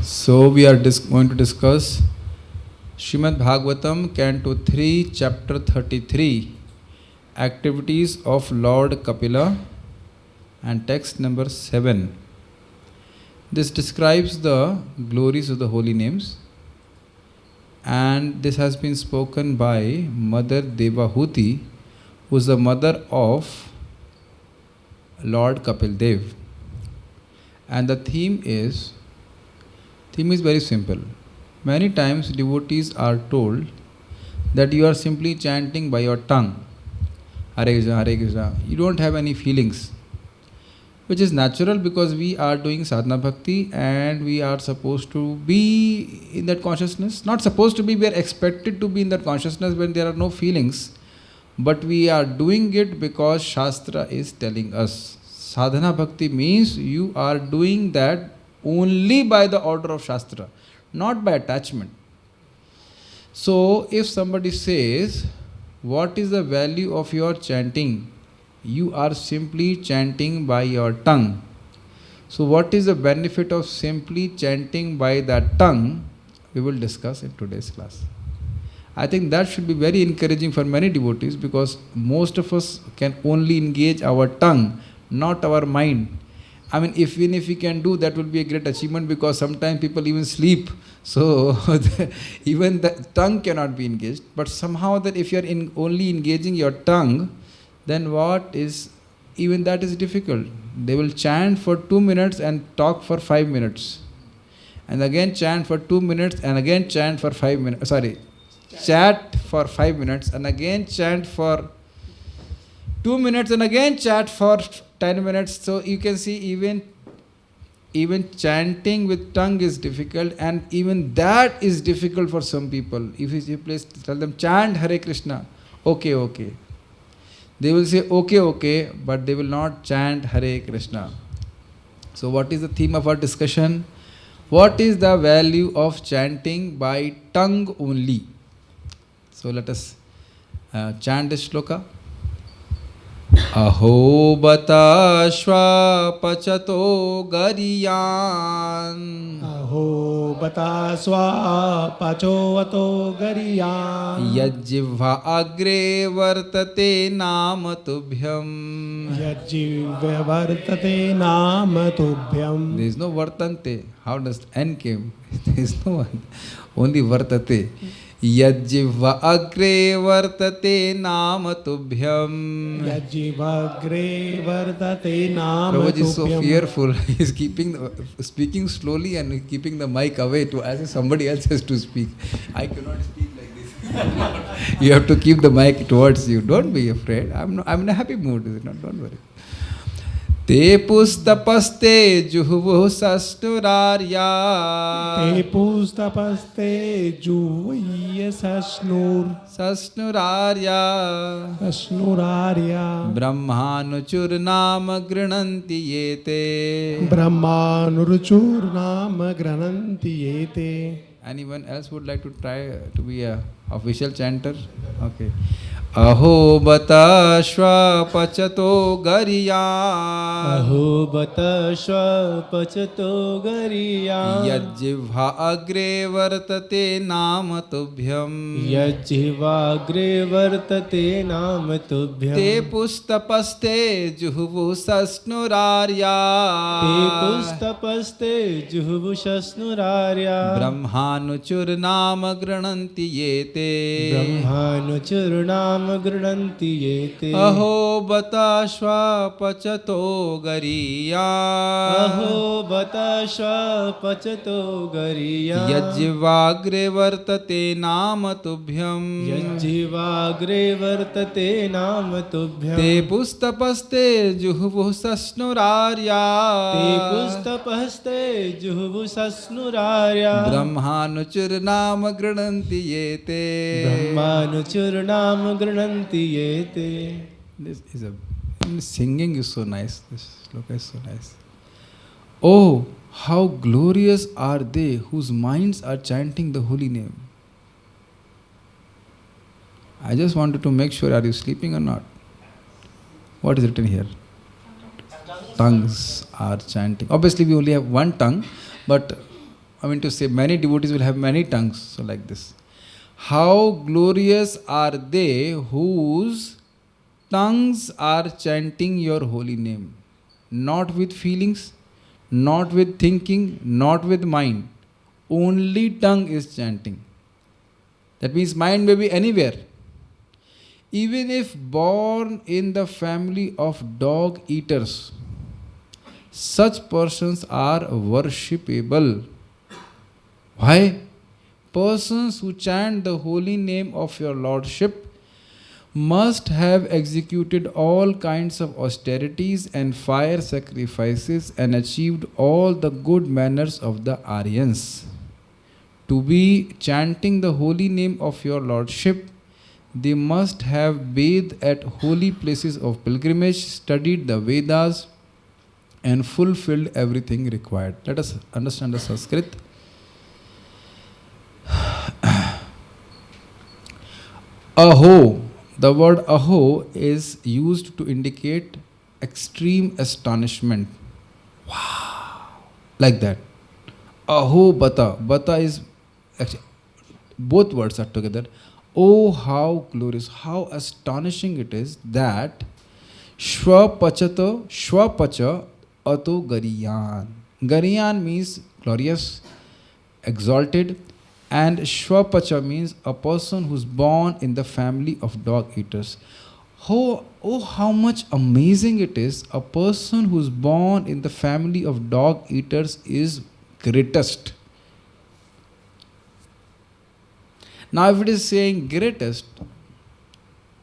So we are going to discuss Srimad Bhagavatam, Canto 3, Chapter 33, Activities of Lord Kapila, and text number 7. This describes the glories of the holy names, and this has been spoken by Mother Devahuti, who is the mother of Lord Kapil Dev. And the theme is very simple. Many times devotees are told that you are simply chanting by your tongue, Hare Krishna, Hare Krishna. You don't have any feelings, which is natural because we are doing sadhana bhakti and we are supposed to be in that consciousness. Not supposed to be, we are expected to be in that consciousness when there are no feelings. But we are doing it because Shastra is telling us. Sadhana bhakti means you are doing that only by the order of Shastra, not by attachment. So, if somebody says, what is the value of your chanting? You are simply chanting by your tongue. So, what is the benefit of simply chanting by that tongue? We will discuss in today's class. I think that should be very encouraging for many devotees because most of us can only engage our tongue, not our mind. I mean, even if we can do, that will be a great achievement because sometimes people even sleep. So, even the tongue cannot be engaged. But somehow that if you are only engaging your tongue, then even that is difficult. They will chant for 2 minutes and talk for 5 minutes. And again chant for 2 minutes and again chant for 5 minutes. Chat for 5 minutes and again chant for 2 minutes and again chat for 10 minutes. So you can see even chanting with tongue is difficult, and even that is difficult for some people. If you please tell them, chant Hare Krishna, okay. They will say okay, but they will not chant Hare Krishna. So what is the theme of our discussion? What is the value of chanting by tongue only? So let us chant this shloka. Aho bata shva pachato gariyan. Aho bata swa pachovato gariyan. Yajjivha agre vartate naam tubhyam. Yajjivha vartate naam tubhyam. There is no vartante. How does N came? There is no one. Only vartate. Yajjivha agre vartate naam tubhyam. Yajjivha agre vartate naam tubhyam. Prabhuji is so fearful. He is speaking slowly and keeping the mic away as if somebody else has to speak. I cannot speak like this. You have to keep the mic towards you. Don't be afraid. I'm in a happy mood. Is it not? Don't worry. Te pustapaste juhuvu sasnurarya. Te pustapaste juhuvu sasnurarya. Brahmanuchurnam grananti yete. Brahmanuchurnam grananti yete. Anyone else would like to try to be a official chanter? Okay. Aho bata shva pachato gariyan. Aho bata shva pachato gariyan. Yajjivha agre vartate naam tubhyam. Yajjivha agre vartate naam tubhyam. Te pustapaste juhuvu sasnurarya. Te pustapaste juhuvu sasnurarya. Brahmanuchurnam grananti yete. Brahmanuchurnam grananti yete. Aho bata shva pachato gariyan. Aho bata shva pachato gariyan. Yajjivagre vartate naam tubhyam. Yajjivagre vartate naam tubhyam. Te pustapaste juhuvu sasnurarya. Te pustapaste juhuvu sasnurarya. Brahmanuchurnam grananti yete. Brahmanuchurnam grananti yete. This is singing is so nice. This sloka is so nice. Oh, how glorious are they whose minds are chanting the holy name. I just wanted to make sure, are you sleeping or not? What is written here? Tongues are chanting. Obviously, we only have one tongue, but I mean to say, many devotees will have many tongues. So like this. How glorious are they whose tongues are chanting your holy name. Not with feelings, not with thinking, not with mind. Only tongue is chanting. That means mind may be anywhere. Even if born in the family of dog eaters, such persons are worshipable. Why? Persons who chant the holy name of your Lordship must have executed all kinds of austerities and fire sacrifices and achieved all the good manners of the Aryans. To be chanting the holy name of your Lordship, they must have bathed at holy places of pilgrimage, studied the Vedas, and fulfilled everything required. Let us understand the Sanskrit. Aho. The word aho is used to indicate extreme astonishment. Wow! Like that. Aho bata. Bata is actually, both words are together. Oh, how glorious, how astonishing it is that 𝗲pacha ato gariyan. Gariyan means glorious, exalted, and 𝗲pacha means a person who's born in the family of dog eaters. Oh, how much amazing it is. A person who's born in the family of dog eaters is greatest. Now if it is saying greatest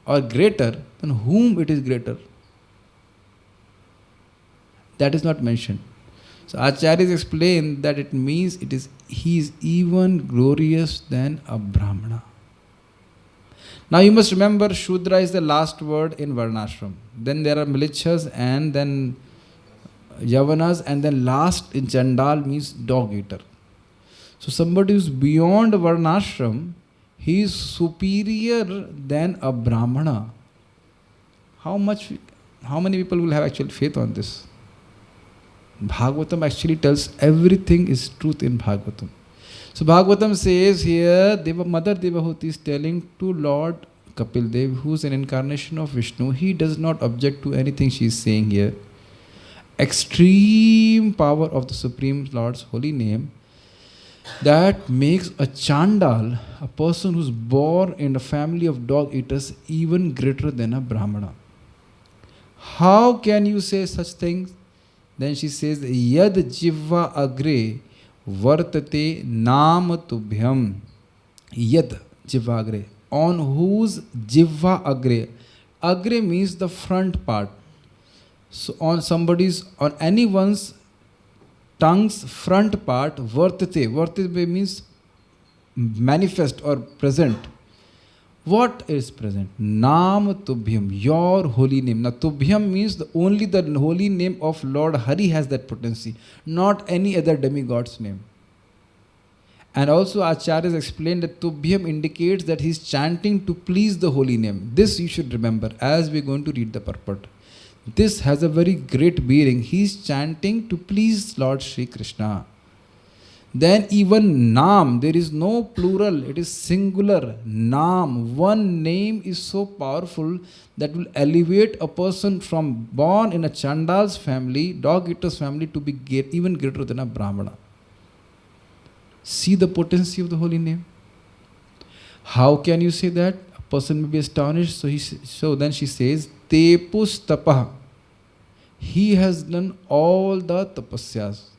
or greater, then whom it is greater? That is not mentioned. So Acharyas explain that it means he is even glorious than a Brahmana. Now you must remember, Shudra is the last word in Varnashram. Then there are Milichas and then Yavanas, and then last in Chandal means dog eater. So somebody who is beyond Varnashram, he is superior than a Brahmana. How many people will have actual faith on this? Bhagavatam actually tells everything is truth in Bhagavatam. So Bhagavatam says here, Mother Devahuti is telling to Lord Kapil Dev, who is an incarnation of Vishnu, he does not object to anything she is saying here. Extreme power of the Supreme Lord's holy name that makes a Chandal, a person who is born in a family of dog eaters, even greater than a Brahmana. How can you say such things? Then she says, Yad jivva agre vartate naam tubhyam. Yad jivva agre. On whose jivva agre. Agre means the front part. So on anyone's tongue's front part, vartate. Vartate means manifest or present. What is present? Naam Tubhyam, your holy name. Now Tubhyam means only the holy name of Lord Hari has that potency, not any other demigod's name. And also Acharyas explained that Tubhyam indicates that he is chanting to please the holy name. This you should remember as we are going to read the purport. This has a very great bearing. He is chanting to please Lord Sri Krishna. Then even Naam, there is no plural, it is singular. Naam, one name is so powerful that will elevate a person from born in a Chandal's family, dog eater's family, to be even greater than a Brahmana. See the potency of the holy name. How can you say that? A person may be astonished. So then she says, 𝗲𝗄𝗃. He has done all the tapasyas.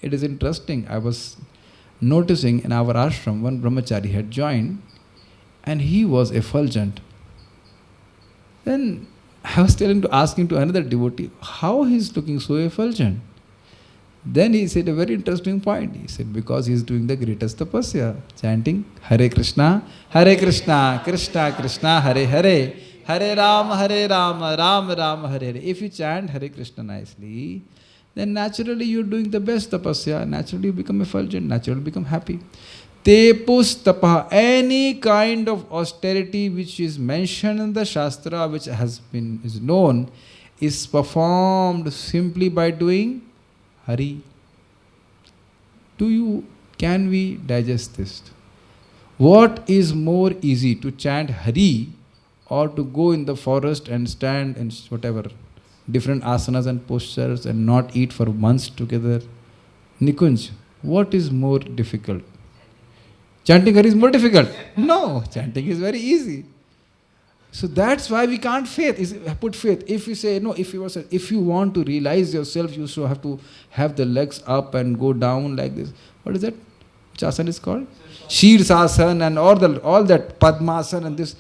It is interesting. I was noticing in our ashram, one brahmachari had joined and he was effulgent. Then I was asking to another devotee, how he is looking so effulgent? Then he said a very interesting point. He said, because he is doing the greatest tapasya, chanting Hare Krishna, Krishna Krishna, Hare Hare, Hare Rama, Rama Rama, Hare Hare. If you chant Hare Krishna nicely, then naturally you are doing the best tapasya, naturally you become effulgent, naturally you become happy. 𝗲𝗄𝗃, any kind of austerity which is mentioned in the Shastra, which is known, is performed simply by doing Hari. Can we digest this? What is more easy, to chant Hari or to go in the forest and stand in whatever, different asanas and postures and not eat for months together? Nikunj, what is more difficult? Chanting Hari is more difficult. No, chanting is very easy. So that's why we can't put faith. If you say, no, if you want to realize yourself, you should have to have the legs up and go down like this. What is that? Which asana is called? Shirsasana and all that Padmasana and this.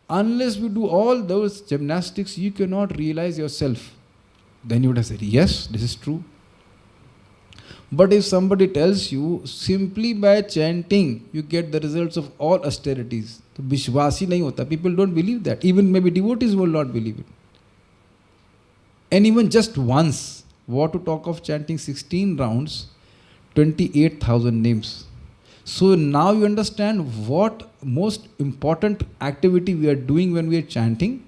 Unless you do all those gymnastics, you cannot realize yourself. Then you would have said, yes, this is true. But if somebody tells you, simply by chanting, you get the results of all austerities. So Vishwasi nahi hota. People don't believe that. Even maybe devotees will not believe it. And even just once, what to talk of chanting 16 rounds, 28,000 names. So now you understand what most important activity we are doing when we are chanting.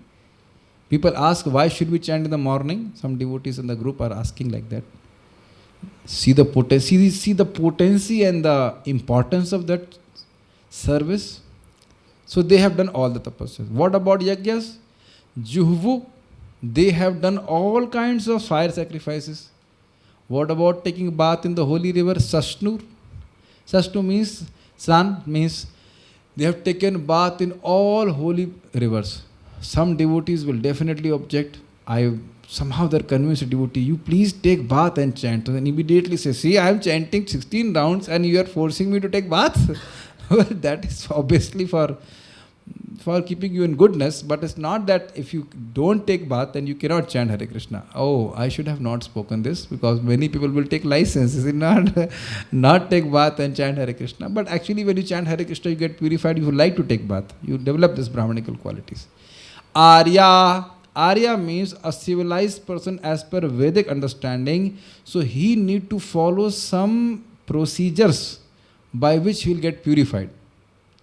People ask, why should we chant in the morning? Some devotees in the group are asking like that. See the potency and the importance of that service. So they have done all the tapasyas. What about yajnas? Juhvu, they have done all kinds of fire sacrifices. What about taking bath in the holy river Sashnur? Sashnu means sun, means they have taken bath in all holy rivers. Some devotees will definitely object. Somehow they're convinced a devotee, you please take bath and chant. And immediately say, see, I am chanting 16 rounds and you are forcing me to take bath. Well, that is obviously for keeping you in goodness, but it's not that if you don't take bath then you cannot chant Hare Krishna. Oh, I should have not spoken this, because many people will take license, is it not take bath and chant Hare Krishna. But actually when you chant Hare Krishna, you get purified, you like to take bath. You develop these Brahmanical qualities. Arya means a civilized person as per Vedic understanding. So he need to follow some procedures by which he will get purified.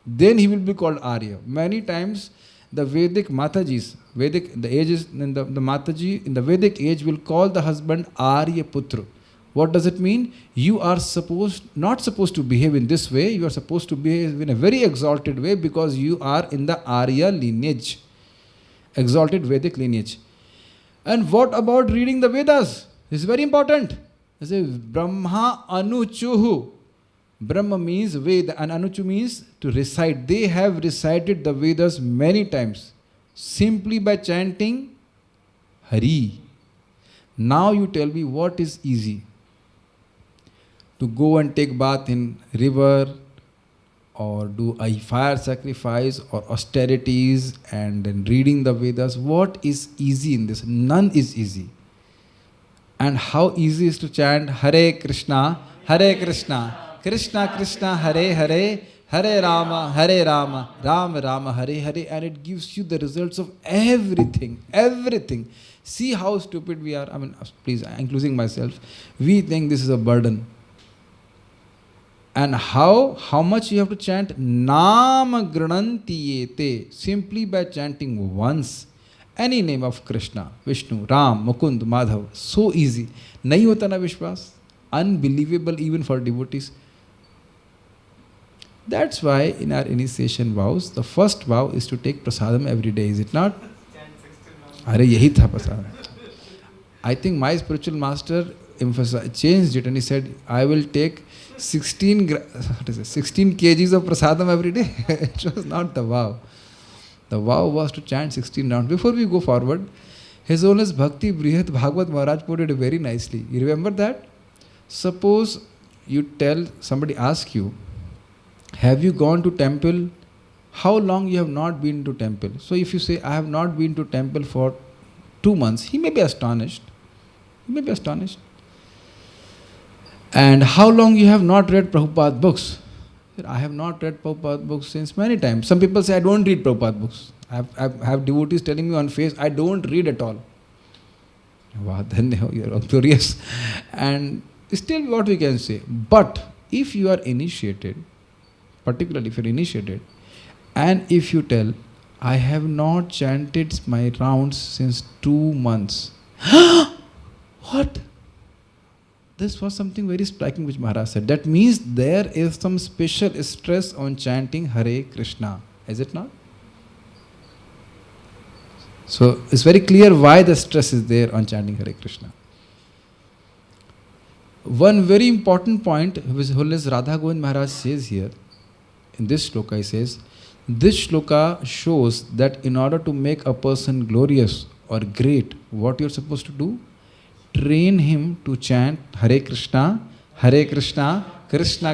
Then he will be called Arya. Many times the Vedic Matajis, the Mataji in the Vedic age will call the husband Arya Putra. What does it mean? You are not supposed to behave in this way. You are supposed to behave in a very exalted way because you are in the Arya lineage. Exalted Vedic lineage. And what about reading the Vedas? This is very important. It says Brahma Anuchuhu. Brahma means Veda and Anuchu means to recite. They have recited the Vedas many times simply by chanting Hari. Now you tell me what is easy? To go and take bath in river, or do a fire sacrifice or austerities and then reading the Vedas. What is easy in this? None is easy. And how easy is to chant Hare Krishna, Krishna Krishna, Hare Hare, Hare Rama, Rama Rama, Hare Hare, and it gives you the results of everything. See how stupid we are. Please, including myself. We think this is a burden. And how much you have to chant? Naam granantiyete. Simply by chanting once any name of Krishna, Vishnu, Ram, Mukund, Madhav. So easy. Nahi hota na Vishwas. Unbelievable even for devotees. That's why in our initiation vows, the first vow is to take prasadam every day, is it not? Are yahi tha prasadam. I think my spiritual master changed it and he said, I will take 16 kgs of prasadam every day. It was not the vow. The vow was to chant 16 rounds. Before we go forward, His Holiness Bhakti-Brihad Bhagwat Maharaj put it very nicely. You remember that? Suppose somebody asks you, have you gone to temple? How long you have not been to temple? So if you say, I have not been to temple for 2 months, he may be astonished. And how long you have not read Prabhupada books? I have not read Prabhupada books since many times. Some people say, I don't read Prabhupada books. I have devotees telling me on face, I don't read at all. Wow, then you're curious. And still what we can say. But if you are initiated, particularly if you're initiated, and if you tell, I have not chanted my rounds since 2 months. What? this was something very striking which Maharaj said. That means there is some special stress on chanting Hare Krishna. Is it not? So it's very clear why the stress is there on chanting Hare Krishna. One very important point which Holiness Radha Govind Maharaj says here, in this shloka he says, this shloka shows that in order to make a person glorious or great, what you're supposed to do? Train him to chant Hare Krishna, Krishna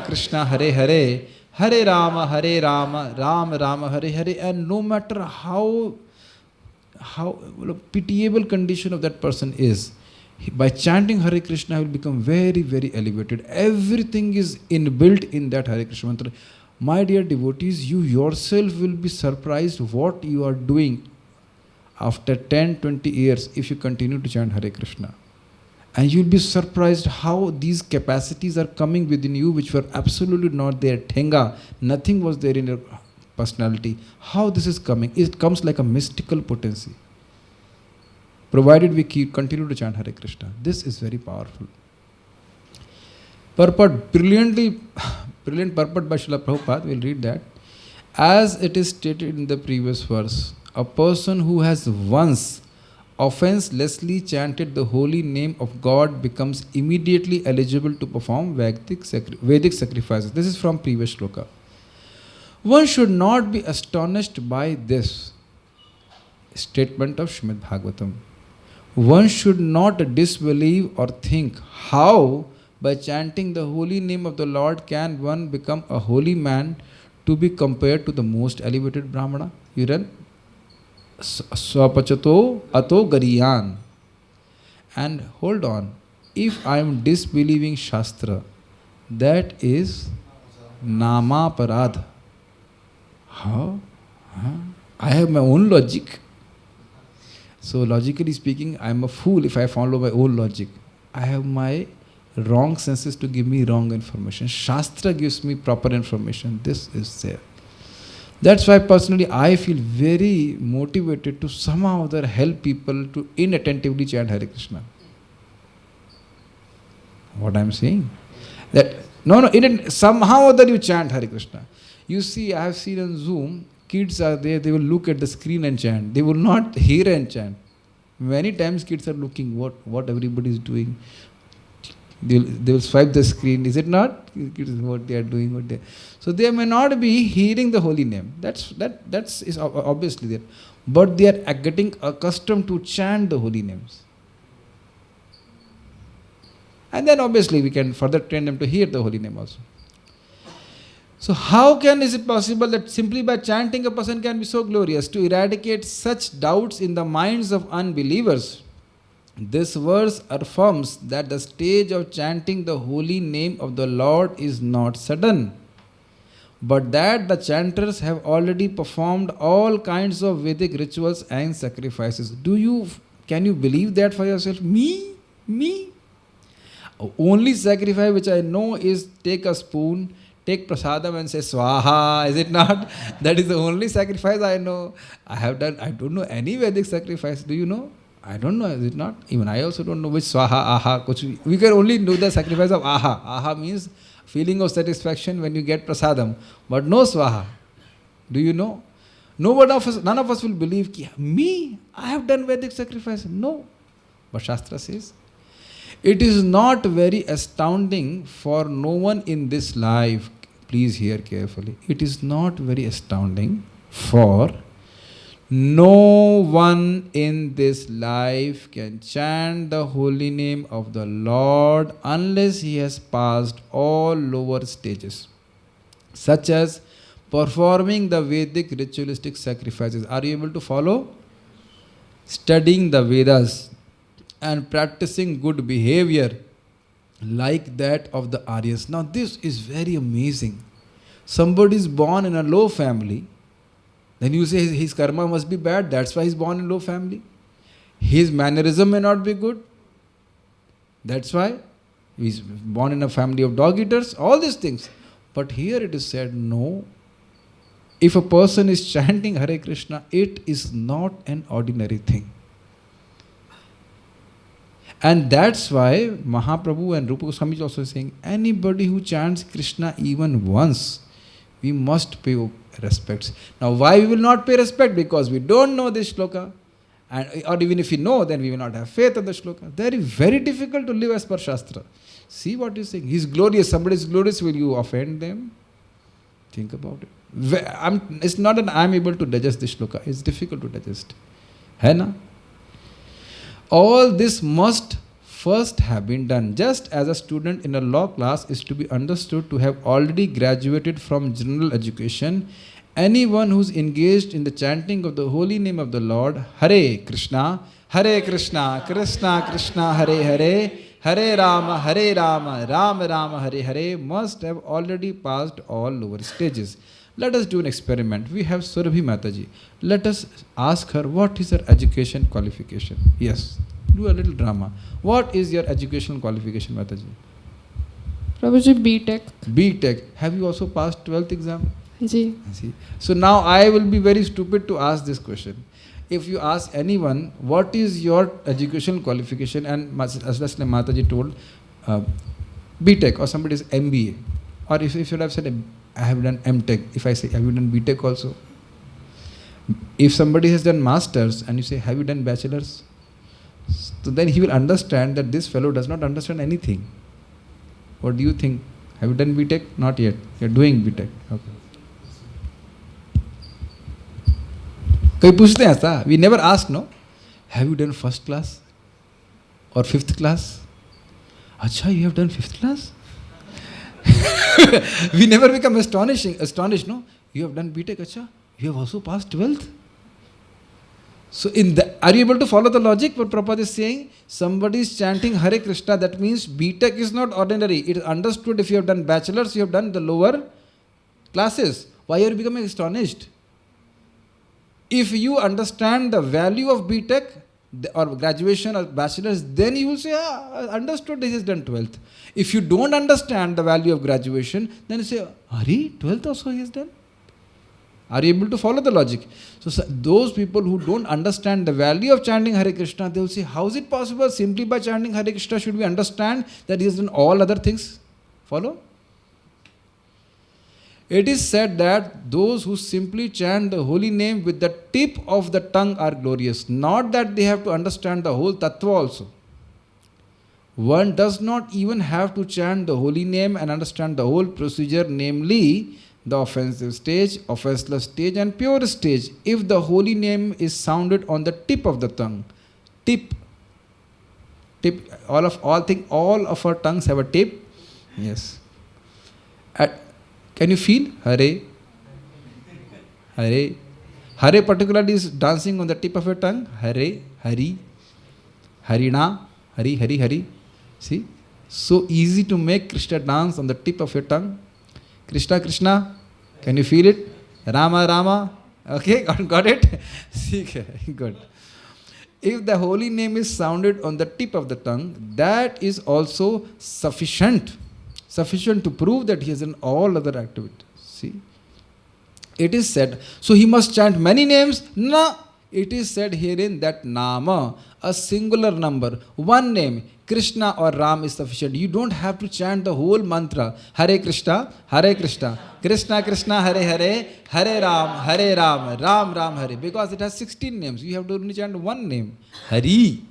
Krishna, Hare Hare, Hare Rama, Rama Rama, Hare Hare, and no matter how pitiable condition of that person is, by chanting Hare Krishna he will become very, very elevated. Everything is inbuilt in that Hare Krishna mantra. My dear devotees, you yourself will be surprised what you are doing after 10-20 years if you continue to chant Hare Krishna. And you will be surprised how these capacities are coming within you which were absolutely not there. Thenga, nothing was there in your personality. How this is coming? It comes like a mystical potency. Provided we continue to chant Hare Krishna. This is very powerful. Purport, brilliant purport by Srila Prabhupada, we'll read that. As it is stated in the previous verse, a person who has once offenselessly chanted the holy name of God becomes immediately eligible to perform Vedic sacrifices. This is from previous shloka. One should not be astonished by this statement of Srimad Bhagavatam. One should not disbelieve or think how by chanting the holy name of the Lord can one become a holy man to be compared to the most elevated Brahmana. You read? 𝗝पछि𝗶𝐵ஹ And hold on, if I am disbelieving Shastra, that is Namaparad. How? I have my own logic. So logically speaking, I am a fool if I follow my own logic. I have my wrong senses to give me wrong information. Shastra gives me proper information. This is there. That's why personally I feel very motivated to somehow or other help people to inattentively chant Hare Krishna. What I am saying? That somehow or other you chant Hare Krishna. You see, I have seen on Zoom, kids are there, they will look at the screen and chant. They will not hear and chant. Many times kids are looking what everybody is doing. They will swipe the screen. Is it not? What they are doing. So they may not be hearing the holy name. That's obviously there. But they are getting accustomed to chant the holy names. And then obviously we can further train them to hear the holy name also. So how is it possible that simply by chanting a person can be so glorious to eradicate such doubts in the minds of unbelievers? This verse affirms that the stage of chanting the holy name of the Lord is not sudden, but that the chanters have already performed all kinds of Vedic rituals and sacrifices. Can you believe that for yourself? Me? Only sacrifice which I know is take a spoon, take prasadam and say swaha, is it not? That is the only sacrifice I know. I don't know any Vedic sacrifice. Do you know? I don't know, is it not? Even I also don't know which swaha, aha, we can only do the sacrifice of aha. Aha means feeling of satisfaction when you get prasadam, but no swaha. Do you know? None of us will believe, me, I have done Vedic sacrifice. No. But Shastra says, it is not very astounding for no one in this life. Please hear carefully. It is not very astounding for no one in this life can chant the holy name of the Lord unless he has passed all lower stages, such as performing the Vedic ritualistic sacrifices. Are you able to follow? Studying the Vedas and practicing good behavior like that of the Aryas. Now this is very amazing. Somebody is born in a low family, then you say his karma must be bad, that's why he's born in low family. His mannerism may not be good, that's why he's born in a family of dog eaters, all these things. But here it is said, no. If a person is chanting Hare Krishna, it is not an ordinary thing. And that's why Mahaprabhu and Rupa Goswami is also saying, anybody who chants Krishna even once, we must pay respects. Now why we will not pay respect? Because we don't know this shloka. Or even if we know, then we will not have faith in the shloka. Very difficult to live as per Shastra. See what he's saying. He's glorious. Somebody is glorious. Will you offend them? Think about it. It's not that I'm able to digest this shloka. It's difficult to digest. Hai na? All this must first have been done. Just as a student in a law class is to be understood to have already graduated from general education, anyone who's engaged in the chanting of the holy name of the Lord, Hare Krishna, Krishna Krishna, Hare Hare, Hare Rama, Rama Rama, Hare Hare, must have already passed all lower stages. Let us do an experiment. We have Surabhi Mataji. Let us ask her what is her education qualification. Yes, do a little drama. What is your educational qualification, Mataji? Prabhuji, B.Tech. B.Tech. Have you also passed 12th exam? Ji. See. So now I will be very stupid to ask this question. If you ask anyone, what is your educational qualification, and as Mataji told, B.Tech, or somebody is MBA, or if you should have said, I have done M.Tech, if I say, have you done B.Tech also? If somebody has done Masters, and you say, have you done Bachelors? So then he will understand that this fellow does not understand anything. What do you think? Have you done B.Tech? Not yet. You are doing B.Tech. Okay. कहीं पूछते हैं ऐसा? We never ask, no? Have you done first class or fifth class? अच्छा, you have done fifth class? We never become astonished, no? You have done B.Tech, अच्छा? You have also passed 12th? So are you able to follow the logic? What Prabhupada is saying? Somebody is chanting Hare Krishna, that means B.Tech is not ordinary. It is understood. If you have done bachelors, you have done the lower classes. Why are you becoming astonished? If you understand the value of B.Tech or graduation or bachelor's, then you will say, understood, this is done 12th. If you don't understand the value of graduation, then you say, Hari, 12th also he has done? Are you able to follow the logic? So those people who don't understand the value of chanting Hare Krishna, they will say, how is it possible? Simply by chanting Hare Krishna, should we understand that he has done all other things? Follow? It is said that those who simply chant the holy name with the tip of the tongue are glorious. Not that they have to understand the whole tattva also. One does not even have to chant the holy name and understand the whole procedure, namely the offensive stage, offenseless stage and pure stage, if the holy name is sounded on the tip of the tongue. Tip. All of our tongues have a tip. Yes. Can you feel? Hare. Hare. Hare particularly is dancing on the tip of your tongue. Hare. Hari. Harina. Hari. Hari. Hari. See? So easy to make Krishna dance on the tip of your tongue. Krishna. Krishna. Can you feel it? Rama. Rama. Okay, got it? See, good. If the holy name is sounded on the tip of the tongue, that is also sufficient to prove that he has done all other activities. See? It is said, so he must chant many names? No. It is said herein that Nama, a singular number, one name, Krishna or Ram is sufficient. You don't have to chant the whole mantra. Hare Krishna, Krishna Krishna, Hare Hare, Hare Ram, Ram Ram, Hare. Because it has 16 names. You have to only chant one name. Hari.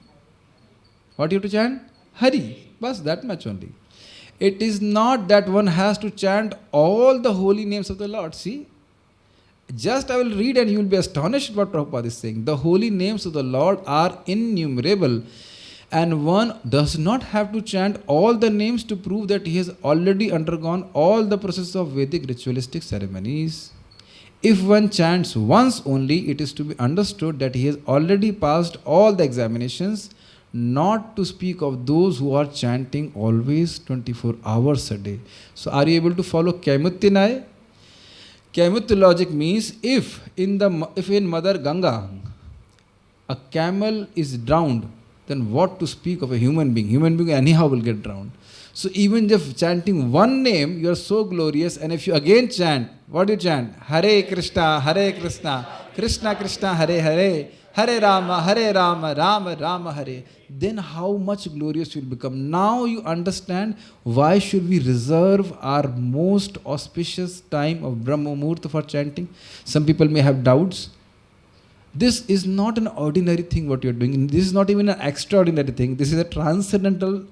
What you have to chant? Hari. Bas, that much only. It is not that one has to chant all the holy names of the Lord. See? Just I will read and you will be astonished what Prabhupada is saying. The holy names of the Lord are innumerable. And one does not have to chant all the names to prove that he has already undergone all the process of Vedic ritualistic ceremonies. If one chants once only, it is to be understood that he has already passed all the examinations, not to speak of those who are chanting always 24 hours a day. So are you able to follow Kaimutinai? Kaimutya logic means if in Mother Ganga a camel is drowned, then what to speak of a human being? Human being anyhow will get drowned. So even if chanting one name, you are so glorious, and if you again chant, what do you chant? Hare Krishna, Krishna Krishna Hare Hare, Hare Rama, Rama Rama Hare, then how much glorious you will become. Now you understand why should we reserve our most auspicious time of Brahma Muhurta for chanting. Some people may have doubts. This is not an ordinary thing what you are doing. This is not even an extraordinary thing. This is a transcendental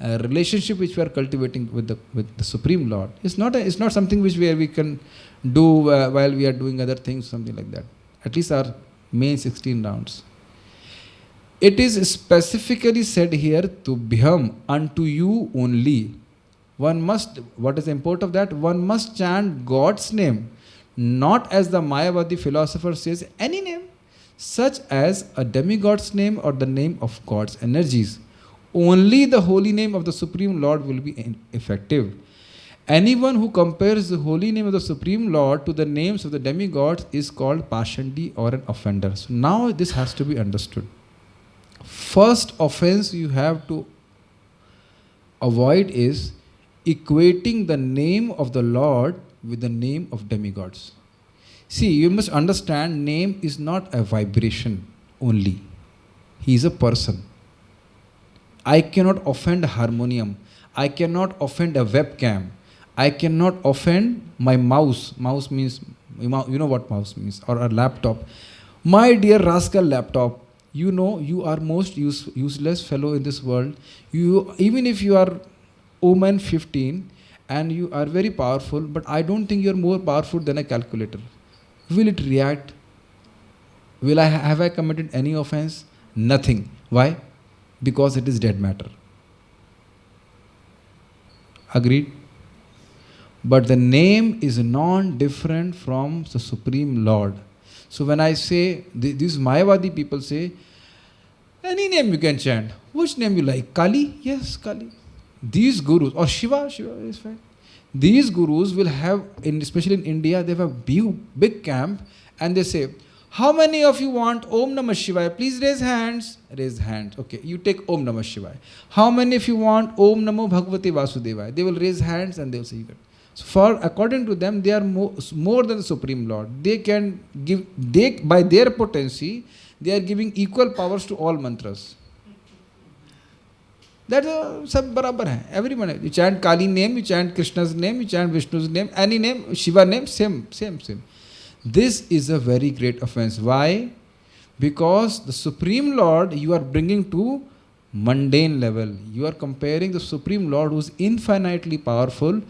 relationship which we are cultivating with the Supreme Lord. It's not something where we can do while we are doing other things, something like that. At least our main 16 rounds. It is specifically said here, Tubhyam, unto you only. What is the import of that? One must chant God's name, not as the Mayavadi philosopher says, any name, such as a demigod's name or the name of God's energies. Only the holy name of the Supreme Lord will be effective. Anyone who compares the holy name of the Supreme Lord to the names of the demigods is called Pashandi or an offender. So now this has to be understood. First offense you have to avoid is equating the name of the Lord with the name of demigods. See, you must understand, name is not a vibration only. He is a person. I cannot offend a harmonium. I cannot offend a webcam. I cannot offend my mouse. Mouse means, you know what mouse means, or a laptop. My dear rascal laptop, you know you are most useless fellow in this world. Even if you are Oman 15 and you are very powerful, but I don't think you are more powerful than a calculator. Will it react? Have I committed any offense? Nothing. Why? Because it is dead matter. Agreed? But the name is non-different from the Supreme Lord. So when I say, these Mayavadi people say, any name you can chant. Which name you like? Kali? Yes, Kali. These gurus, or Shiva is fine. These gurus will have, especially in India, they have a big camp and they say, how many of you want Om Namah Shivaya? Please raise hands. Raise hands. Okay, you take Om Namah Shivaya. How many of you want Om Namo Bhagavate Vasudevaya? They will raise hands and they will say, you get. So according to them, they are more than the Supreme Lord. They can give, by their potency, they are giving equal powers to all mantras. That's sab barabar hai. Everyone, you chant Kali name, you chant Krishna's name, you chant Vishnu's name, any name, Shiva name, same. This is a very great offense. Why? Because the Supreme Lord you are bringing to mundane level. You are comparing the Supreme Lord who is infinitely powerful.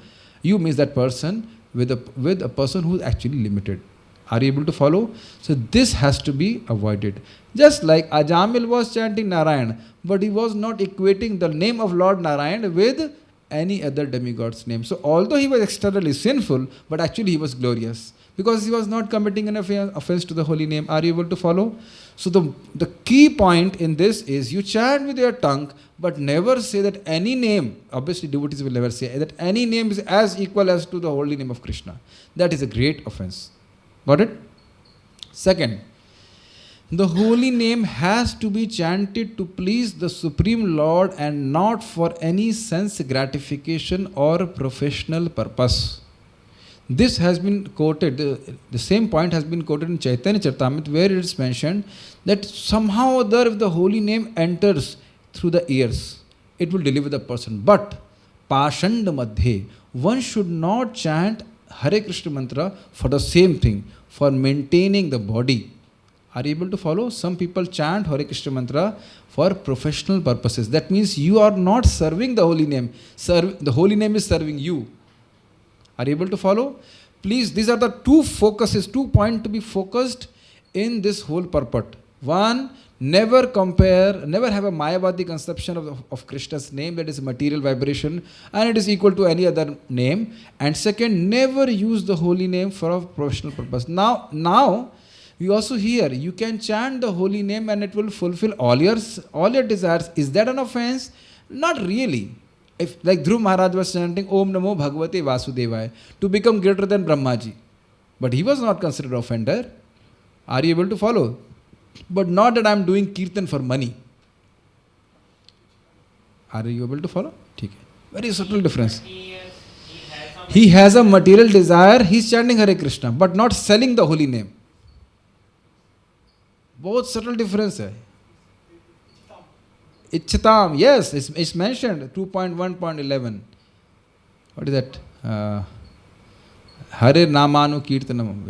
You miss that person with a person who is actually limited. Are you able to follow? So this has to be avoided. Just like Ajamil was chanting Narayan, but he was not equating the name of Lord Narayan with any other demigod's name. So although he was externally sinful, but actually he was glorious, because he was not committing an offense to the holy name. Are you able to follow? So the key point in this is you chant with your tongue, but never say that any name, obviously devotees will never say that any name is as equal as to the holy name of Krishna. That is a great offense. Got it? Second, the holy name has to be chanted to please the Supreme Lord and not for any sense gratification or professional purpose. This has been quoted, the same point has been quoted in Chaitanya Charitamrita, where it is mentioned that somehow or other if the holy name enters through the ears, it will deliver the person. But Pashand Madhye, one should not chant Hare Krishna mantra for the same thing, for maintaining the body. Are you able to follow? Some people chant Hare Krishna mantra for professional purposes. That means you are not serving the holy name. The holy name is serving you. Are you able to follow? Please, these are the two points to be focused in this whole purport. One, never have a Mayavadi conception of Krishna's name, that is material vibration and it is equal to any other name. And second, never use the holy name for a professional purpose. Now, you also hear, you can chant the holy name and it will fulfill all your desires. Is that an offense? Not really. If like Dhruv Maharaj was chanting Om Namo Bhagavate Vasudevaya to become greater than Brahmaji, but he was not considered offender. Are you able to follow? But not that I am doing kirtan for money. Are you able to follow? Very subtle difference. He has a material desire, he is chanting Hare Krishna, but not selling the holy name. बहुत subtle difference है. 𝗏𝐴𝐻𝐻𝐿, yes, it's mentioned 2.1.11. What is that? Hare Namanu Kirtanam.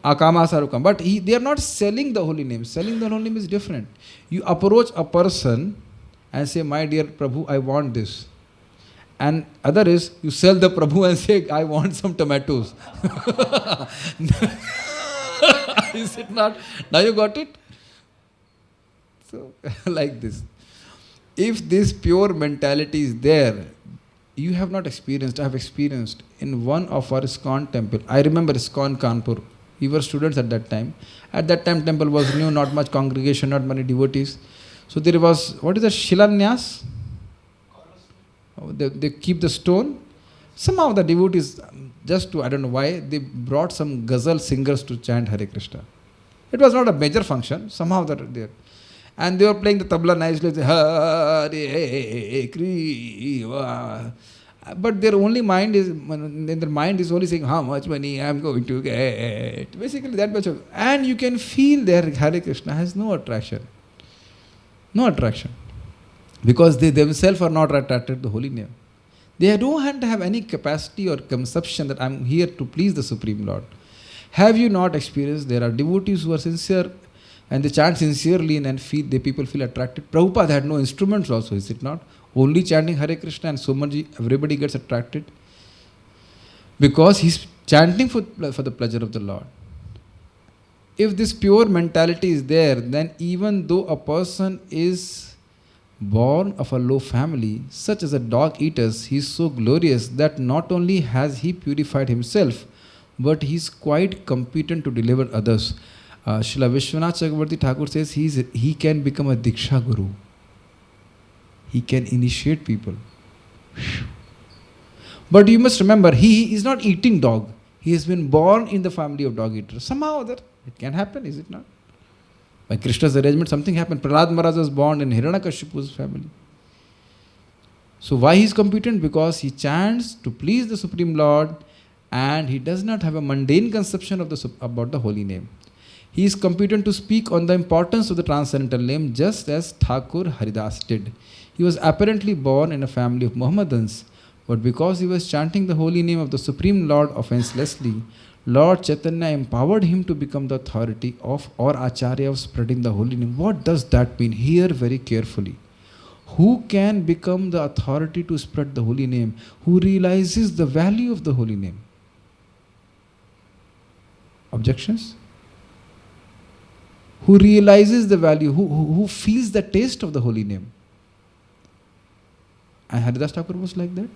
Akama Sarukam. But they are not selling the holy name. Selling the holy name is different. You approach a person and say, my dear Prabhu, I want this. And other is, you sell the Prabhu and say, I want some tomatoes. Is it not? Now you got it? So, like this. If this pure mentality is there, you have not experienced, I have experienced in one of our ISKCON temple. I remember ISKCON Kanpur. We were students at that time. At that time, temple was new, not much congregation, not many devotees. So there was, what is the Shilanyas? They keep the stone. Somehow the devotees, just to, I don't know why, they brought some ghazal singers to chant Hare Krishna. It was not a major function. Somehow they're there. And they were playing the tabla nicely. Hare Krishna. But their only mind is, their mind is only saying, how much money I am going to get. Basically that much of, and you can feel their Hare Krishna has no attraction. No attraction. Because they themselves are not attracted to the holy name. They don't have any capacity or conception that I am here to please the Supreme Lord. Have you not experienced, there are devotees who are sincere and they chant sincerely and feel, the people feel attracted. Prabhupada had no instruments also, is it not? Only chanting Hare Krishna and so much, everybody gets attracted. Because he's chanting for the pleasure of the Lord. If this pure mentality is there, then even though a person is born of a low family, such as a dog eaters, he is so glorious that not only has he purified himself, but he is quite competent to deliver others. Srila Vishwanath Chakravarti Thakur says he can become a Diksha Guru. He can initiate people. But you must remember, he is not eating dog. He has been born in the family of dog eaters. Somehow or other, it can happen, is it not? By Krishna's arrangement, something happened. Prahlad Maharaj was born in Hiranyakashipu's family. So why he is competent? Because he chants to please the Supreme Lord and he does not have a mundane conception about the holy name. He is competent to speak on the importance of the transcendental name just as Thakur Haridas did. He was apparently born in a family of Mohammedans, but because he was chanting the holy name of the Supreme Lord offenselessly, Lord Chaitanya empowered him to become the authority of or Acharya of spreading the holy name. What does that mean? Hear very carefully. Who can become the authority to spread the holy name? Who realizes the value of the holy name? Objections? Who realizes the value? Who feels the taste of the holy name? And Haridas Thakur was like that.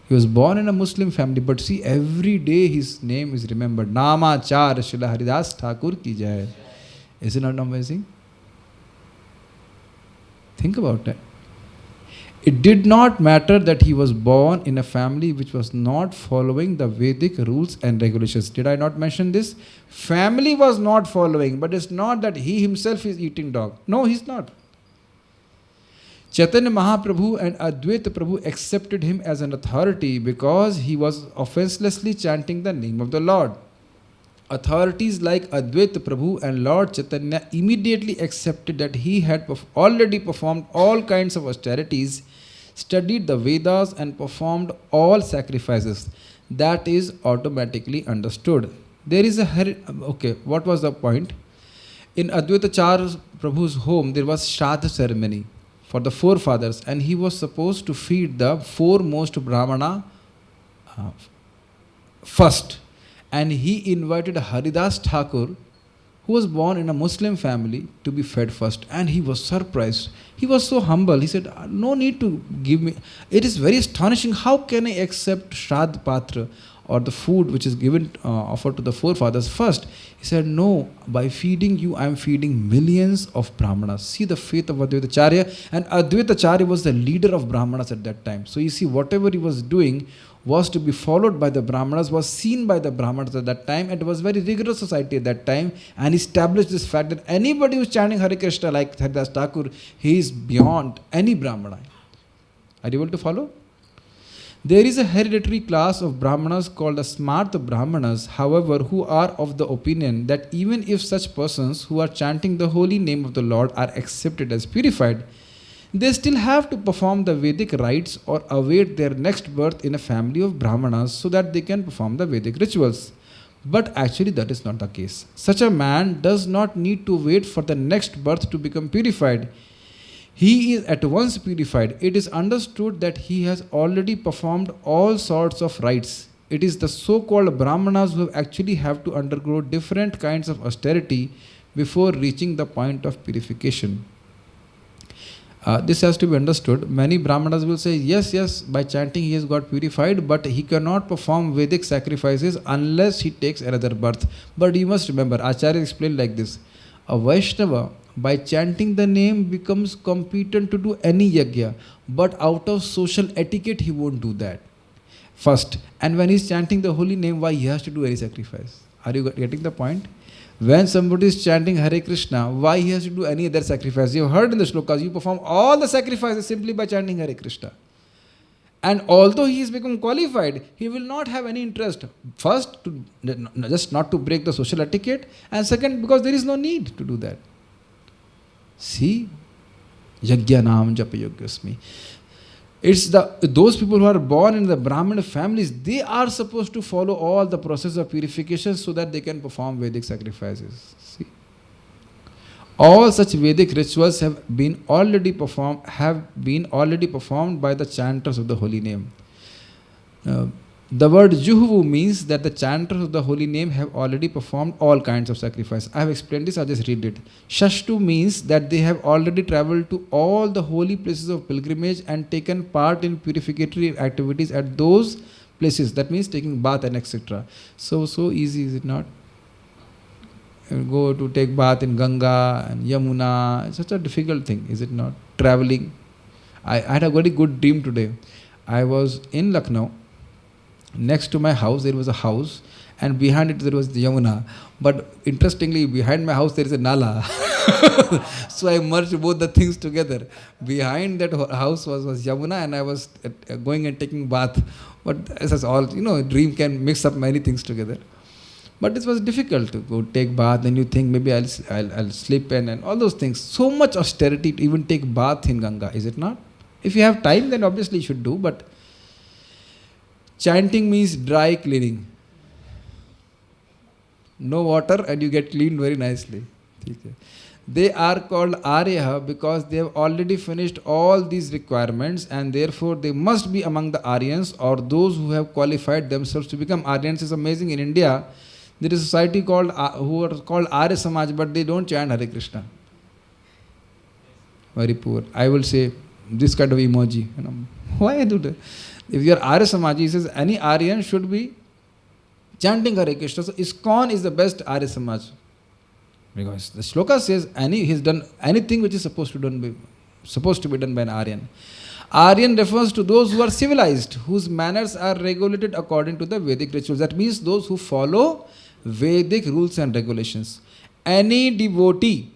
He was born in a Muslim family, but see, every day his name is remembered. Namachar Srila Haridas Thakur ki jai. Is it not amazing? Think about that. It did not matter that he was born in a family which was not following the Vedic rules and regulations. Did I not mention this? Family was not following, but it's not that he himself is eating dog. No, he's not. Chaitanya Mahaprabhu and Advaita Prabhu accepted him as an authority because he was offenselessly chanting the name of the Lord. Authorities like Advaita Prabhu and Lord Chaitanya immediately accepted that he had already performed all kinds of austerities, studied the Vedas and performed all sacrifices. That is automatically understood. There is okay, what was the point? In Advaita Char Prabhu's home, there was Shraddha ceremony for the forefathers, and he was supposed to feed the foremost Brahmana first. And he invited Haridas Thakur, who was born in a Muslim family, to be fed first. And he was surprised. He was so humble. He said, no need to give me. It is very astonishing. How can I accept Shraddh Patra or the food which is given, offered to the forefathers first? He said, no, by feeding you, I am feeding millions of Brahmanas. See the faith of Advaita Acharya. And Advaita Acharya was the leader of Brahmanas at that time. So you see, whatever he was doing was to be followed by the Brahmanas, was seen by the Brahmanas at that time, and it was very rigorous society at that time, and established this fact that anybody who is chanting Hare Krishna like Haridas Thakur, he is beyond any Brahmana. Are you able to follow? There is a hereditary class of Brahmanas called the Smarta Brahmanas, however, who are of the opinion that even if such persons who are chanting the holy name of the Lord are accepted as purified, they still have to perform the Vedic rites or await their next birth in a family of Brahmanas so that they can perform the Vedic rituals. But actually that is not the case. Such a man does not need to wait for the next birth to become purified. He is at once purified. It is understood that he has already performed all sorts of rites. It is the so-called Brahmanas who actually have to undergo different kinds of austerity before reaching the point of purification. This has to be understood. Many Brahmanas will say, yes, by chanting he has got purified, but he cannot perform Vedic sacrifices unless he takes another birth. But you must remember, Acharya explained like this: a Vaishnava, by chanting the name, becomes competent to do any yajna, but out of social etiquette he won't do that first. And when he's chanting the holy name, why he has to do any sacrifice? Are you getting the point? When somebody is chanting Hare Krishna, why he has to do any other sacrifice? You have heard in the shlokas, you perform all the sacrifices simply by chanting Hare Krishna. And although he has become qualified, he will not have any interest. First, just not to break the social etiquette, and second, because there is no need to do that. See, yajna naam japa yogyasmi. It's those people who are born in the Brahmin families, they are supposed to follow all the process of purification so that they can perform Vedic sacrifices. See, all such Vedic rituals have been already performed by the chanters of the holy name. The word juhvu means that the chanters of the holy name have already performed all kinds of sacrifice. I have explained this, I'll just read it. Shashtu means that they have already traveled to all the holy places of pilgrimage and taken part in purificatory activities at those places. That means taking bath and etc. So easy, is it not? You go to take bath in Ganga and Yamuna. It's such a difficult thing, is it not? Traveling. I had a very good dream today. I was in Lucknow. Next to my house there was a house, and behind it there was the Yamuna. But interestingly, behind my house there is a Nala. So I merged both the things together. Behind that house was Yamuna, and I was going and taking bath. But as is all, dream can mix up many things together. But it was difficult to go take bath, and you think maybe I'll sleep and all those things. So much austerity to even take bath in Ganga, is it not? If you have time, then obviously you should do, but chanting means dry cleaning. No water and you get cleaned very nicely. They are called Arya because they have already finished all these requirements, and therefore they must be among the Aryans or those who have qualified themselves to become Aryans. It's amazing. In India, there is a society who are called 𝗲𝐴𝐴 but they don't chant Hare Krishna. Very poor. I will say this kind of emoji. Why I do that? If you are 𝗲𝐴𝐴, he says any Aryan should be chanting Hare Krishna. So ISKCON is the best 𝗲𝐴𝐴. Because the shloka says he's done anything which is supposed to be done by an Aryan. Aryan refers to those who are civilized, whose manners are regulated according to the Vedic rituals. That means those who follow Vedic rules and regulations. Any devotee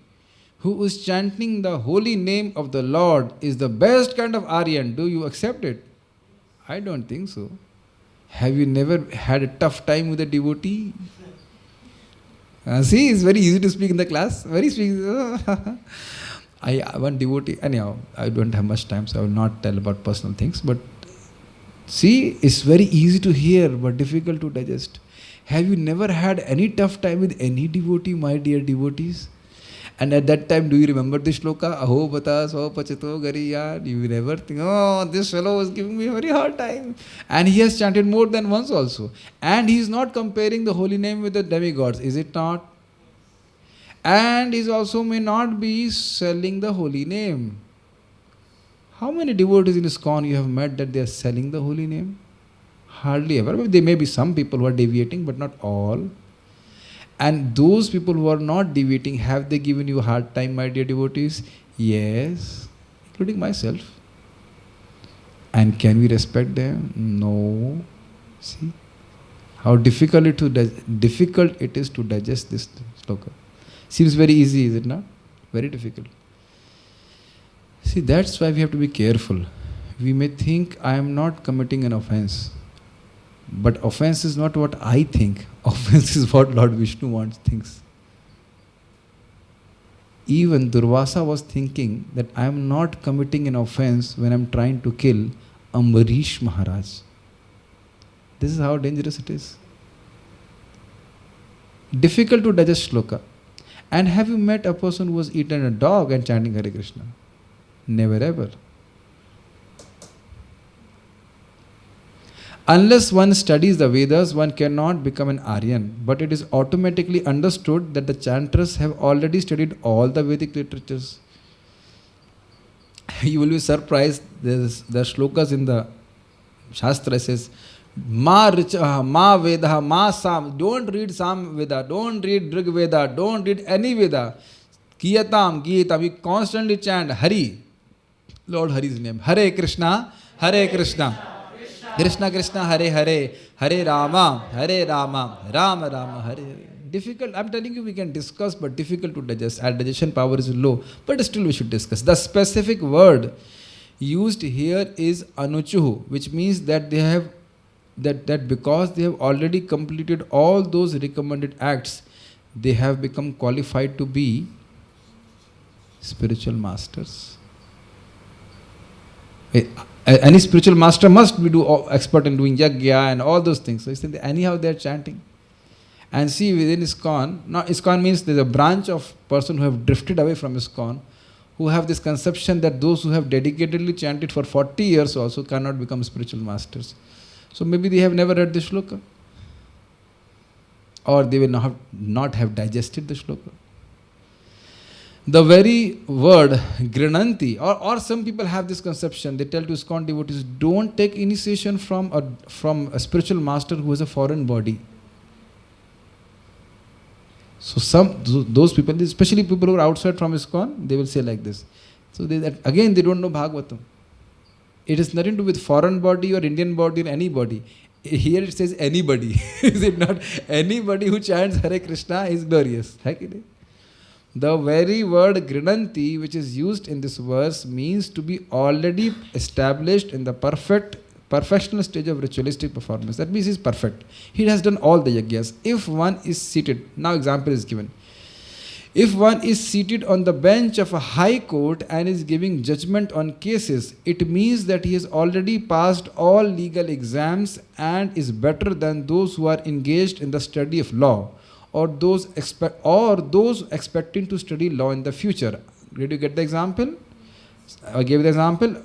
who is chanting the holy name of the Lord is the best kind of Aryan. Do you accept it? I don't think so. Have you never had a tough time with a devotee? See, it's very easy to speak in the class. One devotee, anyhow, I don't have much time, so I will not tell about personal things. But see, it's very easy to hear, but difficult to digest. Have you never had any tough time with any devotee, my dear devotees? And at that time, do you remember the shloka? Aho bata so pachito gariya. You never think, oh, this fellow was giving me a very hard time. And he has chanted more than once also. And he is not comparing the holy name with the demigods, is it not? And he also may not be selling the holy name. How many devotees in ISKCON you have met that they are selling the holy name? Hardly ever. There may be some people who are deviating, but not all. And those people who are not deviating, have they given you a hard time, my dear devotees? Yes, including myself. And can we respect them? No. See how difficult it is to digest this sloka. Seems very easy, is it not? Very difficult. See, that's why we have to be careful. we may think I am not committing an offense. But offense is not what I think. Offense is what Lord Vishnu thinks. Even Durvasa was thinking that I am not committing an offense when I am trying to kill Ambarish Maharaj. This is how dangerous it is. Difficult to digest shloka. And have you met a person who has eaten a dog and chanting Hare Krishna? Never ever. Unless one studies the Vedas, one cannot become an Aryan. But it is automatically understood that the chanters have already studied all the Vedic literatures. You will be surprised. The shlokas in the Shastra says, Ma Richa, Ma Veda, Ma Sam. Don't read Sam Veda, don't read Drig Veda, don't read any Veda. Kiyatam, Gita. We constantly chant Hari, Lord Hari's name. Hare Krishna, Hare Krishna. Krishna Krishna, Hare Hare, Hare Rama, Hare Rama, Rama Rama, Hare Hare. Difficult, I'm telling you, we can discuss, but difficult to digest. Our digestion power is low, but still we should discuss. The specific word used here is anuchuhu, which means that they have that because they have already completed all those recommended acts, they have become qualified to be spiritual masters. Any spiritual master must be expert in doing yajna and all those things. So anyhow they are chanting. And see, within ISKCON, now ISKCON means there is a branch of person who have drifted away from ISKCON, who have this conception that those who have dedicatedly chanted for 40 years also cannot become spiritual masters. So maybe they have never read the shloka, or they will not have digested the shloka. The very word grinanti, or some people have this conception, they tell to ISKCON devotees, don't take initiation from a spiritual master who has a foreign body. So those people, especially people who are outside from ISKCON, they will say like this. So they don't know Bhagavatam. It has nothing to do with foreign body or Indian body or anybody. Here it says anybody. Is it not? Anybody who chants Hare Krishna is glorious. The very word grinanti, which is used in this verse, means to be already established in the perfectional stage of ritualistic performance. That means he is perfect. He has done all the yajnas. If one is seated, now example is given. If one is seated on the bench of a high court and is giving judgment on cases, it means that he has already passed all legal exams and is better than those who are engaged in the study of law, or those expecting to study law in the future. Did you get the example? I gave the example.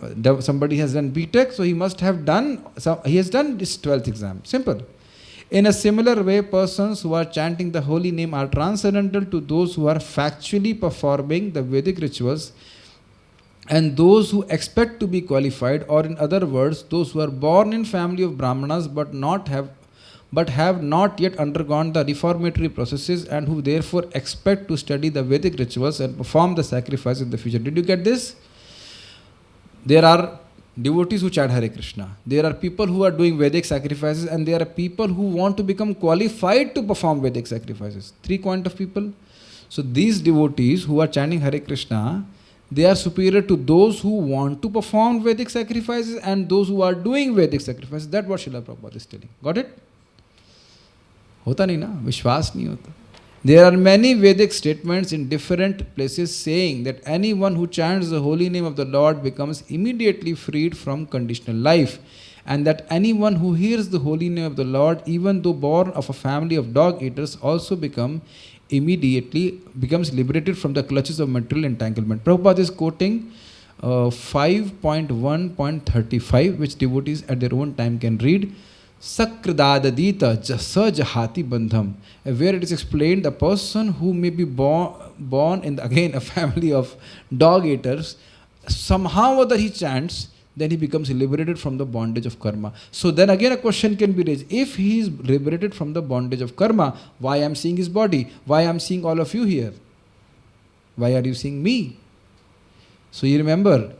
Somebody has done BTech, so he has done this 12th exam. Simple. In a similar way, persons who are chanting the holy name are transcendental to those who are factually performing the Vedic rituals, and those who expect to be qualified, or in other words, those who are born in family of Brahmanas but have not yet undergone the reformatory processes, and who therefore expect to study the Vedic rituals and perform the sacrifice in the future. Did you get this? There are devotees who chant Hare Krishna. There are people who are doing Vedic sacrifices, and there are people who want to become qualified to perform Vedic sacrifices. 3 kinds of people. So these devotees who are chanting Hare Krishna, they are superior to those who want to perform Vedic sacrifices and those who are doing Vedic sacrifices. That's what Srila Prabhupada is telling. Got it? Hota nahi na, vishwas nahi hota. There are many Vedic statements in different places saying that anyone who chants the holy name of the Lord becomes immediately freed from conditional life, and that anyone who hears the holy name of the Lord, even though born of a family of dog eaters, also becomes liberated from the clutches of material entanglement. Prabhupada is quoting 5.1.35, which devotees at their own time can read. Sakradadadita 𝗲𝐶𝐵𝐵 bandham, where it is explained the person who may be born in a family of dog eaters, somehow or other he chants, then he becomes liberated from the bondage of karma. So then again a question can be raised. If he is liberated from the bondage of karma, why I am seeing his body? Why I am seeing all of you here? Why are you seeing me? So you remember,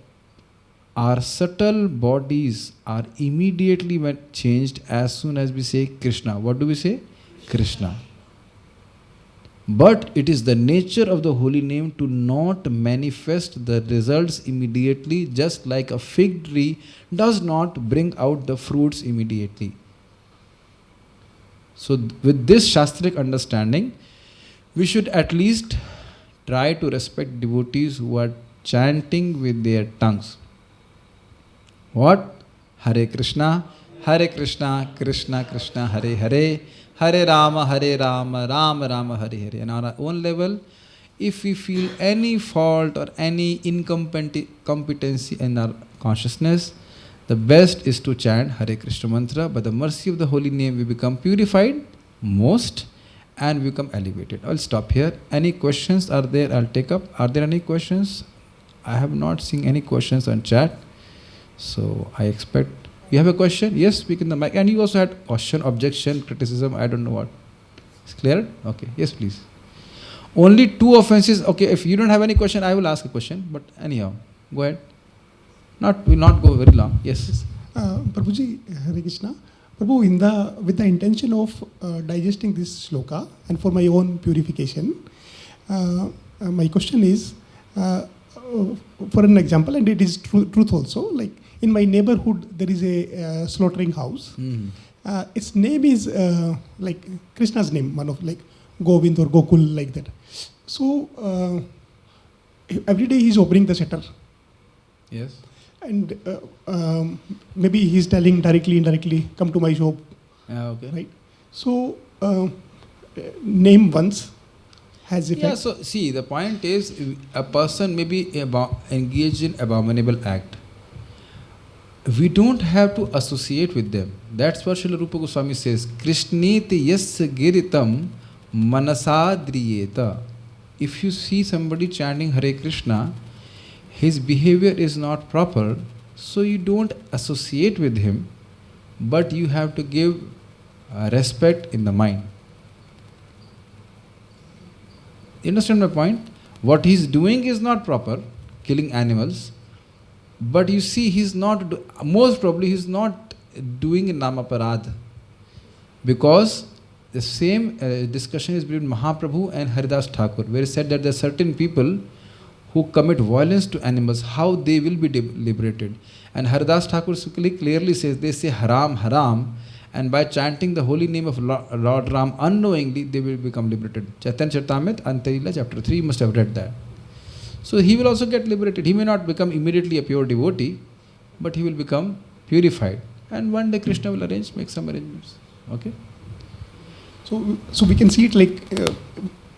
our subtle bodies are immediately changed as soon as we say Krishna. What do we say? Krishna. But it is the nature of the holy name to not manifest the results immediately, just like a fig tree does not bring out the fruits immediately. So with this Shastric understanding, we should at least try to respect devotees who are chanting with their tongues. What? Hare Krishna, Krishna Krishna, Hare Hare, Hare Rama, Rama Rama, Hare Hare. And on our own level, if we feel any fault or any incompetency in our consciousness, the best is to chant Hare Krishna mantra. By the mercy of the holy name, we become purified most and we become elevated. I'll stop here. Any questions are there? I'll take up. Are there any questions? I have not seen any questions on chat. So I expect you have a question? Yes, speak in the mic. And you also had question, objection, criticism. I don't know what. It's clear? Okay. Yes, please. Only 2 offenses. Okay, if you don't have any question, I will ask a question. But anyhow, go ahead. Will not go very long. Yes. Prabhuji, Hare Krishna. Prabhu, with the intention of digesting this shloka and for my own purification, my question is, for an example, and it is truth also, like in my neighborhood there is a slaughtering house. Its name is like Krishna's name, one of like Govind or Gokul, like that. So every day he is opening the shutter. Yes. And maybe he is telling directly, indirectly, come to my shop. Okay. Right. So name once has effect. Yeah, so see, the point is a person may be engaged in abominable act. We don't have to associate with them. That's what Srila Rupa Goswami says. Krishneti yasya giritam manasadriyeta. If you see somebody chanting Hare Krishna, his behavior is not proper, so you don't associate with him, but you have to give respect in the mind. You understand my point? What he's doing is not proper, killing animals, but you see he's not, most probably he's not doing Namaparad, because the same discussion is between Mahaprabhu and Haridas Thakur, where he said that there are certain people who commit violence to animals, how they will be liberated. And Haridas Thakur clearly says, they say haram, haram, and by chanting the holy name of Lord Ram unknowingly, they will become liberated. Chaitanya Charitamrita, Untitled Chapter 3, you must have read that. So he will also get liberated. He may not become immediately a pure devotee, but he will become purified. And one day Krishna will make some arrangements. Okay? So we can see it like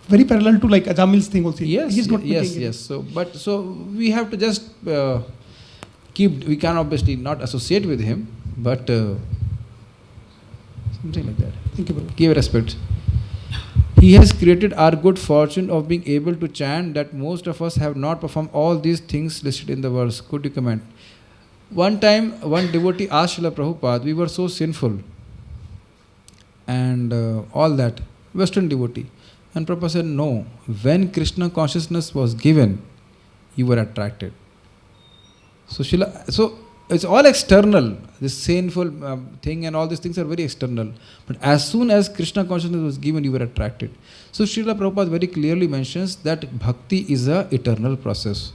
very parallel to like Ajamil's thing also. Yes, he's not yes. So we have to just we can obviously not associate with him, but something like that. Thank you, brother. Give respect. He has created our good fortune of being able to chant that most of us have not performed all these things listed in the verse. Could you comment? One time, one devotee asked Srila Prabhupada, we were so sinful and all that, Western devotee. And Prabhupada said, no, when Krishna consciousness was given, you were attracted. So it's all external, this sinful thing and all these things are very external. But as soon as Krishna consciousness was given, you were attracted. So Srila Prabhupada very clearly mentions that bhakti is an eternal process.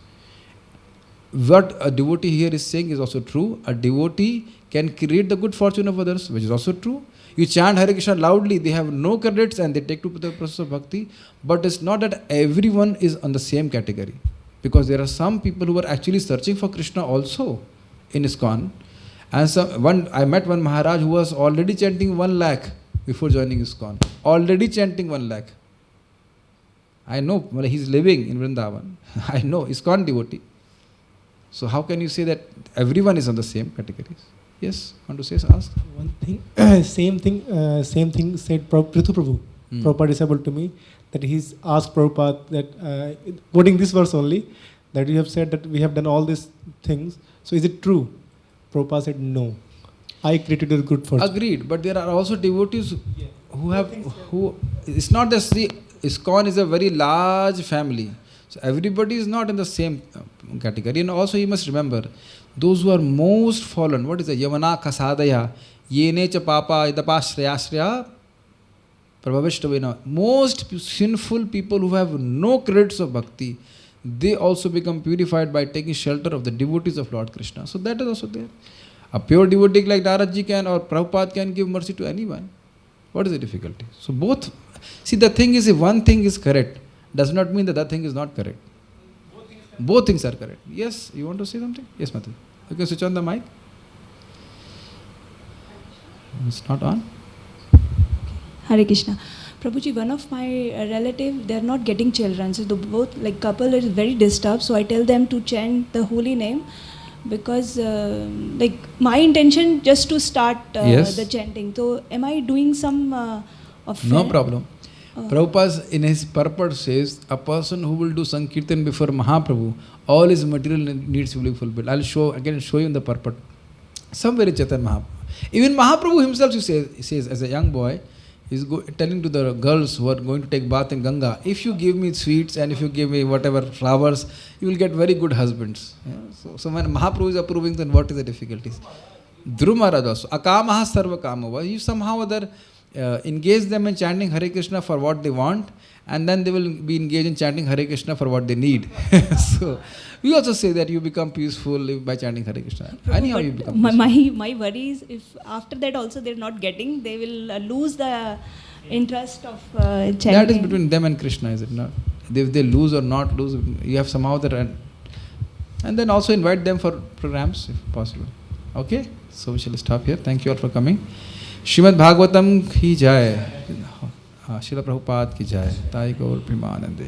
What a devotee here is saying is also true. A devotee can create the good fortune of others, which is also true. You chant Hare Krishna loudly, they have no credits and they take to the process of bhakti. But it's not that everyone is on the same category. Because there are some people who are actually searching for Krishna also in ISKCON. And I met one Maharaj who was already chanting 1 lakh before joining ISKCON. Already chanting 1 lakh. I know, he's living in Vrindavan. I know, ISKCON devotee. So how can you say that everyone is on the same categories? Yes, want to say, ask? One thing, same thing said Prithu Prabhu. Prabhupada is able to me that he's asked Prabhupada that, quoting this verse only, that you have said that we have done all these things. So is it true? Prabhupada said no. I created a good fortune. Agreed, but there are also devotees who it's not that the ISKCON is a very large family. So everybody is not in the same category. And also you must remember, those who are most fallen, what is the Yavana Kasadaya, Yene cha papa idapa shreyashrya Prabhavishtaveena. Most sinful people who have no credits of bhakti, they also become purified by taking shelter of the devotees of Lord Krishna. So that is also there. A pure devotee like Daraji can or Prabhupada can give mercy to anyone. What is the difficulty? So both, see the thing is, if one thing is correct, does not mean that that thing is not correct. Both things are correct. Yes, you want to say something? Yes, Matu. You can switch on the mic. It's not on. Hare Krishna. Prabhuji, one of my relative, they are not getting children. So the both, like couple is very disturbed. So I tell them to chant the holy name because like my intention just to start Yes. the chanting. So am I doing some offense? No problem. Prabhupada in his purport says, a person who will do Sankirtan before Mahaprabhu, all his material needs will be fulfilled. I'll show you in the purport. Somewhere in Chaitanya Mahaprabhu. Even Mahaprabhu himself, he says as a young boy, he's telling to the girls who are going to take bath in Ganga, if you give me sweets and if you give me whatever flowers, you will get very good husbands. Yeah? So when Mahaprabhu is approving, then what is the difficulties? Dhruv Maharaj also, akamaha sarva kamava. You somehow or other engage them in chanting Hare Krishna for what they want, and then they will be engaged in chanting Hare Krishna for what they need. So we also say that you become peaceful by chanting Hare Krishna. Anyhow, you become peaceful. My worry is if after that also they're not getting, they will lose the interest of chanting. That is between them and Krishna, is it not? If they lose or not lose, you have somehow the and then also invite them for programs if possible. Okay? So we shall stop here. Thank you all for coming. Shrimad Bhagavatam की जय, श्रील प्रभुपाद की जय, ताई गौर प्रेमानंदे।